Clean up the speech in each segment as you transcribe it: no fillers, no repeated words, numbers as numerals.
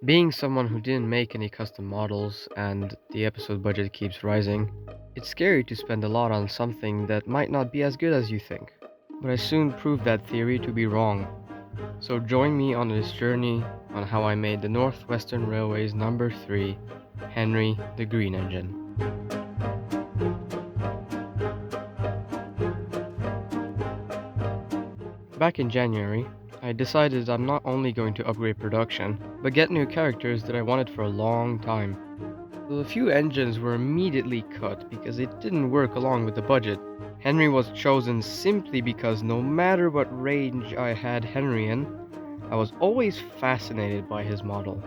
Being someone who didn't make any custom models and the episode budget keeps rising, it's scary to spend a lot on something that might not be as good as you think. But I soon proved that theory to be wrong. So join me on this journey on how I made the Northwestern Railway's number 3, Henry the Green Engine. Back in January, I decided I'm not only going to upgrade production, but get new characters that I wanted for a long time. So a few engines were immediately cut because it didn't work along with the budget. Henry was chosen simply because no matter what range I had Henry in, I was always fascinated by his model.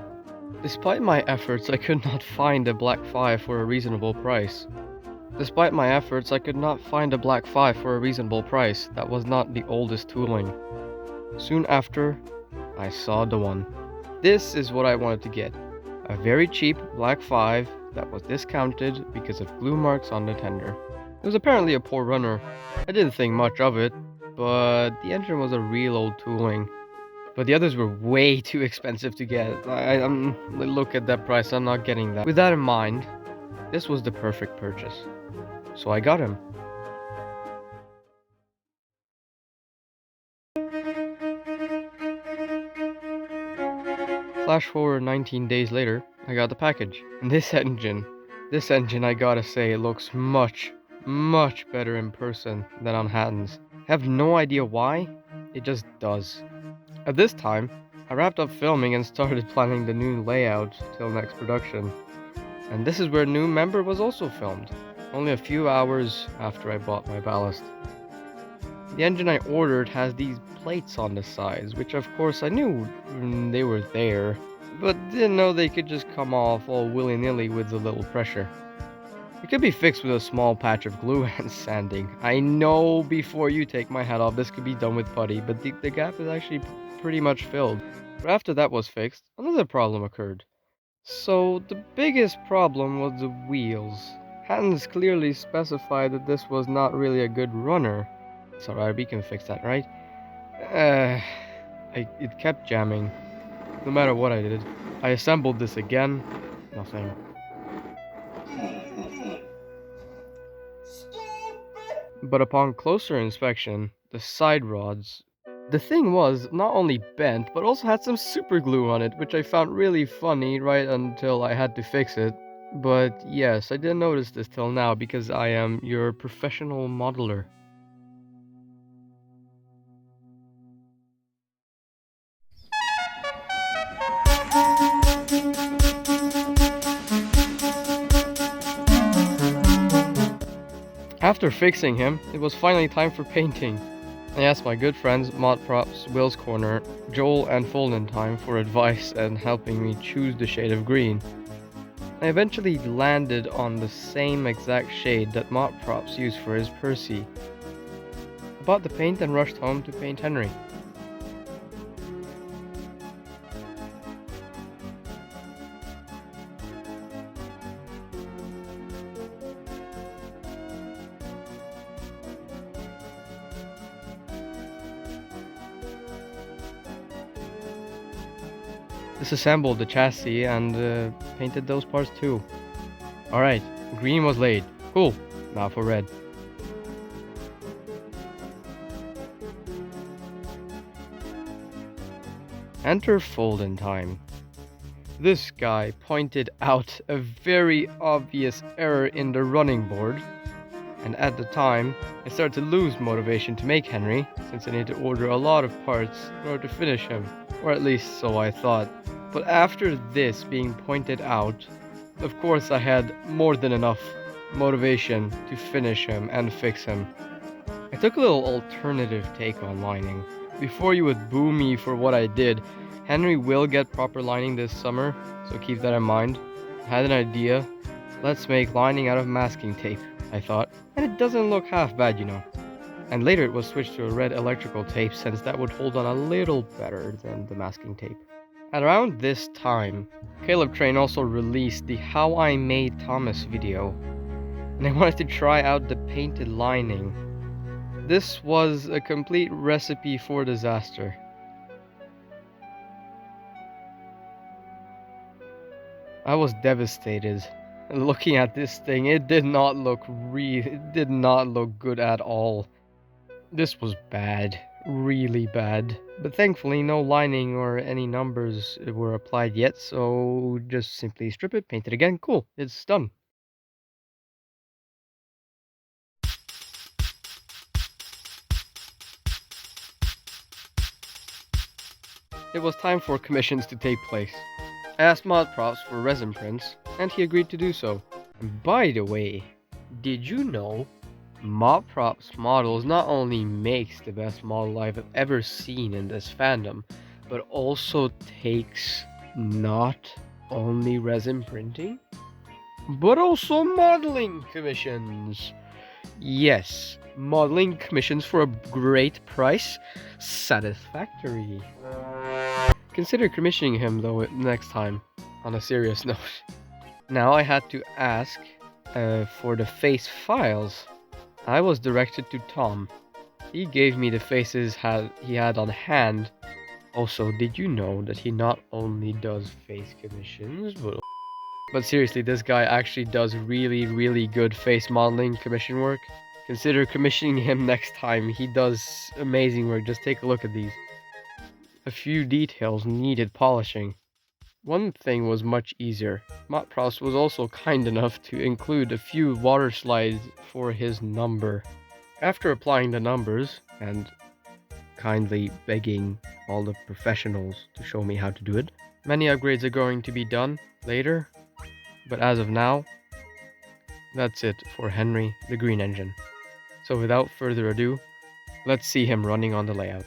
Despite my efforts, I could not find a Black 5 for a reasonable price. That was not the oldest tooling. Soon after, I saw the one. This is what I wanted to get. A very cheap Black 5 that was discounted because of glue marks on the tender. It was apparently a poor runner. I didn't think much of it, but the engine was a real old tooling. But the others were way too expensive to get. Look at that price, I'm not getting that. With that in mind, this was the perfect purchase. So I got him. Flash forward 19 days later, I got the package. And this engine, I gotta say, looks much better in person than on Hatton's. I have no idea why, it just does. At this time, I wrapped up filming and started planning the new layout till next production. And this is where New Member was also filmed, only a few hours after I bought my ballast. The engine I ordered has these plates on the sides, which of course I knew they were there, but didn't know they could just come off all willy-nilly with a little pressure. It could be fixed with a small patch of glue and sanding. I know before you take my hat off this could be done with putty, but the gap is actually pretty much filled. But after that was fixed, another problem occurred. So the biggest problem was the wheels. Hatton's clearly specified that this was not really a good runner. It's alright, we can fix that, right? It kept jamming, no matter what I did. I assembled this again, nothing. But upon closer inspection, the side rods, the thing was not only bent, but also had some super glue on it, which I found really funny right until I had to fix it. But yes, I didn't notice this till now because I am your professional modeler. After fixing him, it was finally time for painting. I asked my good friends ModProps, Will's Corner, Joel and FoldinTime for advice and helping me choose the shade of green. I eventually landed on the same exact shade that ModProps used for his Percy. I bought the paint and rushed home to paint Henry. Disassembled the chassis and painted those parts too. Alright, green was laid. Cool, now for red. Enter FoldinTime. This guy pointed out a very obvious error in the running board, and at the time, I started to lose motivation to make Henry, since I needed to order a lot of parts in order to finish him, or at least so I thought. But after this being pointed out, of course I had more than enough motivation to finish him and fix him. I took a little alternative take on lining. Before you would boo me for what I did, Henry will get proper lining this summer, so keep that in mind. I had an idea. Let's make lining out of masking tape, I thought, and it doesn't look half bad, you know. And later it was switched to a red electrical tape since that would hold on a little better than the masking tape. At around this time, Caleb Train also released the How I Made Thomas video, and I wanted to try out the painted lining. This was a complete recipe for disaster. I was devastated. Looking at this thing, it did not look good at all. This was bad, really bad. But thankfully no lining or any numbers were applied yet, so just simply strip it, paint it again, cool, it's done. It was time for commissions to take place. I asked ModProps for resin prints, and he agreed to do so. And by the way, did you know ModProps models not only makes the best model I've ever seen in this fandom, but also takes not only resin printing, but also modeling commissions. Yes, modeling commissions for a great price. Satisfactory. Consider commissioning him though next time, on a serious note. Now I had to ask for the face files. I was directed to Tom. He gave me the faces he had on hand. Also, did you know that he not only does face commissions, but seriously, this guy actually does really good face modeling commission work. Consider commissioning him next time. He does amazing work. Just take a look at these. A few details needed polishing. One thing was much easier. ModProps was also kind enough to include a few water slides for his number. After applying the numbers and kindly begging all the professionals to show me how to do it, many upgrades are going to be done later, but as of now, that's it for Henry the Green Engine. So without further ado, let's see him running on the layout.